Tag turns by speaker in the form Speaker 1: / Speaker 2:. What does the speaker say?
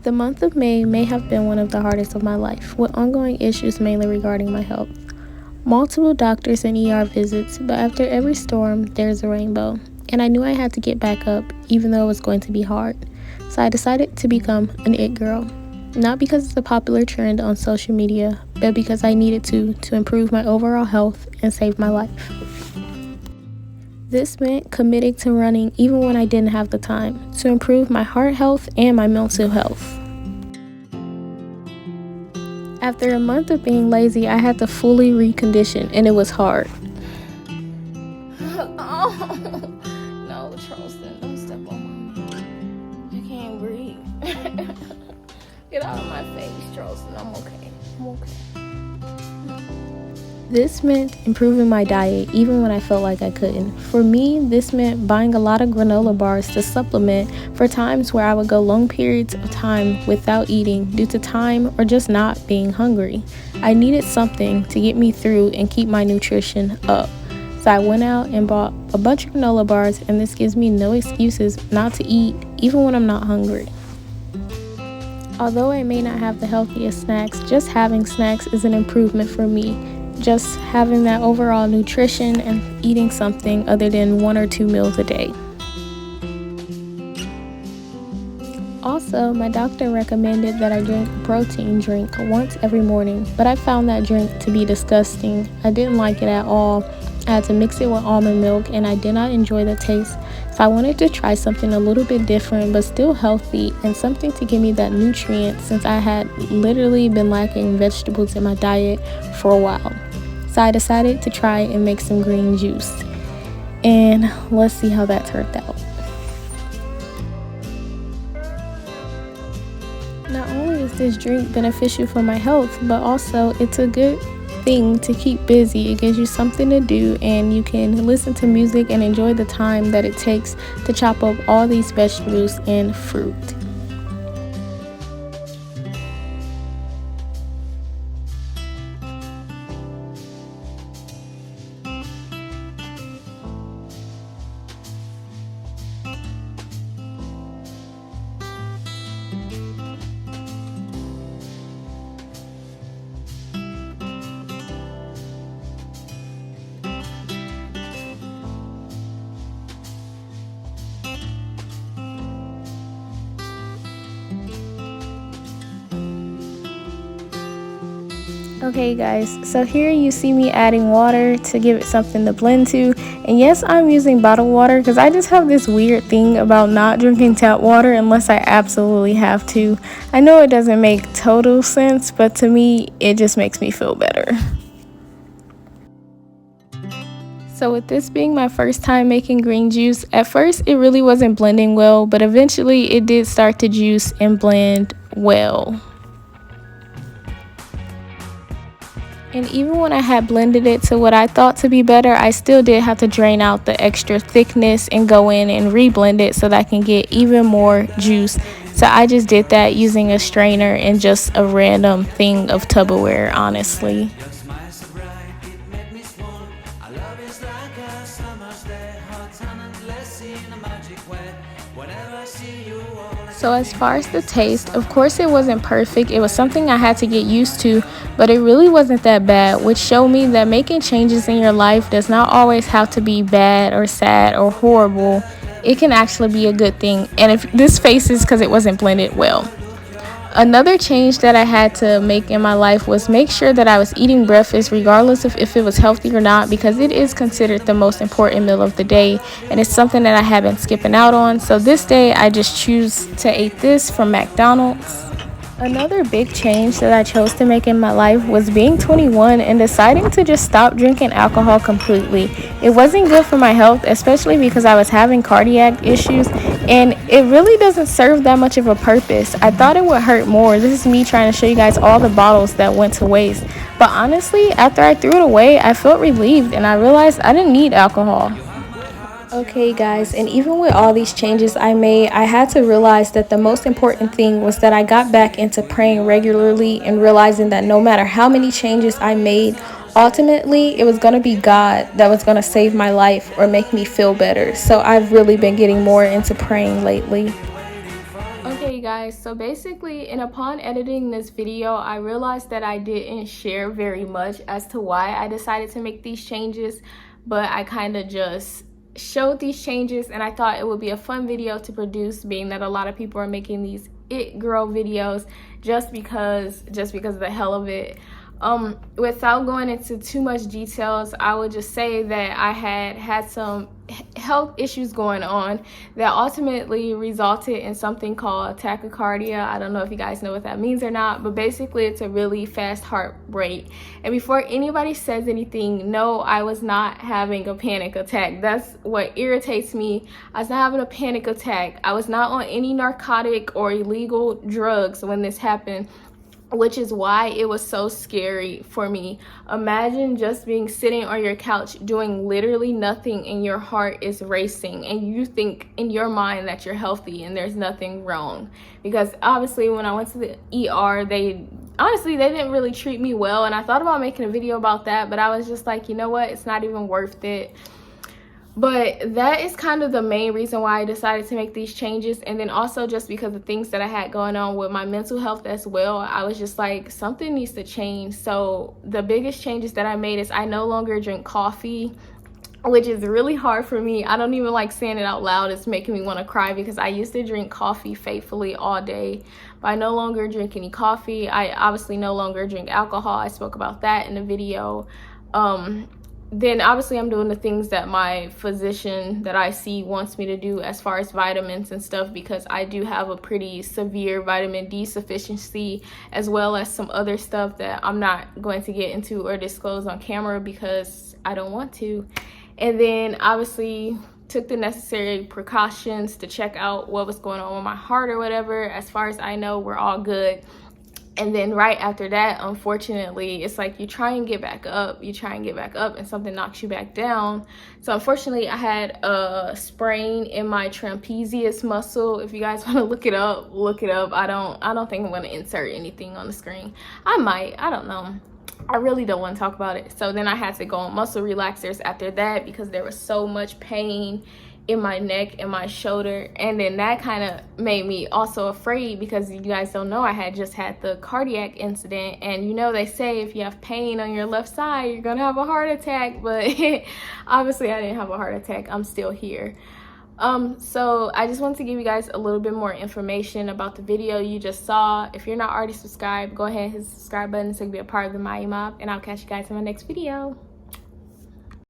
Speaker 1: The month of May may have been one of the hardest of my life, with ongoing issues mainly regarding my health. Multiple doctors and ER visits, but after every storm, there's a rainbow. And I knew I had to get back up, even though it was going to be hard. So I decided to become an it girl. Not because it's a popular trend on social media, but because I needed to improve my overall health and save my life. This meant committing to running even when I didn't have the time, to improve my heart health and my mental health. After a month of being lazy, I had to fully recondition, and it was hard. Oh, no, Charleston, don't step on me. I can't breathe. Get out of my face, Charleston. I'm okay. This meant improving my diet even when I felt like I couldn't. For me, this meant buying a lot of granola bars to supplement for times where I would go long periods of time without eating due to time or just not being hungry. I needed something to get me through and keep my nutrition up. So I went out and bought a bunch of granola bars, and this gives me no excuses not to eat even when I'm not hungry. Although I may not have the healthiest snacks, just having snacks is an improvement for me. Just having that overall nutrition and eating something other than 1 or 2 meals a day. Also, my doctor recommended that I drink a protein drink once every morning, but I found that drink to be disgusting. I didn't like it at all. I had to mix it with almond milk, and I did not enjoy the taste. So I wanted to try something a little bit different but still healthy, and something to give me that nutrient since I had literally been lacking vegetables in my diet for a while. So I decided to try and make some green juice, and let's see how that turned out. Not only is this drink beneficial for my health, but also it's a good thing to keep busy. It gives you something to do, and you can listen to music and enjoy the time that it takes to chop up all these vegetables and fruit. Okay guys, so here you see me adding water to give it something to blend to, and yes, I'm using bottled water because I just have this weird thing about not drinking tap water unless I absolutely have to. I know it doesn't make total sense, but to me it just makes me feel better. So with this being my first time making green juice, at first it really wasn't blending well, but eventually it did start to juice and blend well. And even when I had blended it to what I thought to be better, I still did have to drain out the extra thickness and go in and reblend it so that I can get even more juice. So I just did that using a strainer and just a random thing of Tupperware, honestly. So as far as the taste, of course it wasn't perfect. It was something I had to get used to, but it really wasn't that bad, which showed me that making changes in your life does not always have to be bad or sad or horrible. It can actually be a good thing, and if this face is because it wasn't blended well. Another change that I had to make in my life was make sure that I was eating breakfast regardless of if it was healthy or not, because it is considered the most important meal of the day, and it's something that I have been skipping out on. So this day I just choose to eat this from McDonald's. Another big change that I chose to make in my life was being 21 and deciding to just stop drinking alcohol completely. It wasn't good for my health, especially because I was having cardiac issues, and it really doesn't serve that much of a purpose. I thought it would hurt more. This is me trying to show you guys all the bottles that went to waste. But honestly, after I threw it away, I felt relieved and I realized I didn't need alcohol. Okay guys, and even with all these changes I made, I had to realize that the most important thing was that I got back into praying regularly and realizing that no matter how many changes I made, ultimately it was going to be God that was going to save my life or make me feel better. So I've really been getting more into praying lately. Okay Hey guys, so basically, and upon editing this video, I realized that I didn't share very much as to why I decided to make these changes, but I kind of just showed these changes, and I thought it would be a fun video to produce, being that a lot of people are making these it girl videos just because of the hell of it. Without going into too much details, I would just say that I had some health issues going on that ultimately resulted in something called tachycardia. I don't know if you guys know what that means or not, but basically it's a really fast heart rate. And before anybody says anything, no, I was not having a panic attack. That's what irritates me. I was not having a panic attack. I was not on any narcotic or illegal drugs when this happened, which is why it was so scary for me. Imagine just being sitting on your couch doing literally nothing and your heart is racing and you think in your mind that you're healthy and there's nothing wrong. Because obviously when I went to the ER, they didn't really treat me well, and I thought about making a video about that, but I was just like, you know what, it's not even worth it. But that is kind of the main reason why I decided to make these changes. And then also just because of things that I had going on with my mental health as well, I was just like, something needs to change. So the biggest changes that I made is I no longer drink coffee, which is really hard for me. I don't even like saying it out loud. It's making me want to cry because I used to drink coffee faithfully all day, but I no longer drink any coffee. I obviously no longer drink alcohol. I spoke about that in the video. Then obviously I'm doing the things that my physician that I see wants me to do as far as vitamins and stuff, because I do have a pretty severe vitamin D deficiency, as well as some other stuff that I'm not going to get into or disclose on camera because I don't want to. And then obviously took the necessary precautions to check out what was going on with my heart or whatever. As far as I know, we're all good. And then right after that, unfortunately, it's like you try and get back up, and something knocks you back down. So unfortunately, I had a sprain in my trapezius muscle. If you guys want to look it up. I don't think I'm going to insert anything on the screen. I might, I don't know. I really don't want to talk about it. So then I had to go on muscle relaxers after that because there was so much pain in my neck and my shoulder. And then that kind of made me also afraid because you guys don't know, I had just had the cardiac incident, and you know they say if you have pain on your left side you're gonna have a heart attack, but obviously I didn't have a heart attack. I'm still here. So I just wanted to give you guys a little bit more information about the video you just saw. If you're not already subscribed, go ahead and hit the subscribe button so you can be a part of the Maya Mob, and I'll catch you guys in my next video.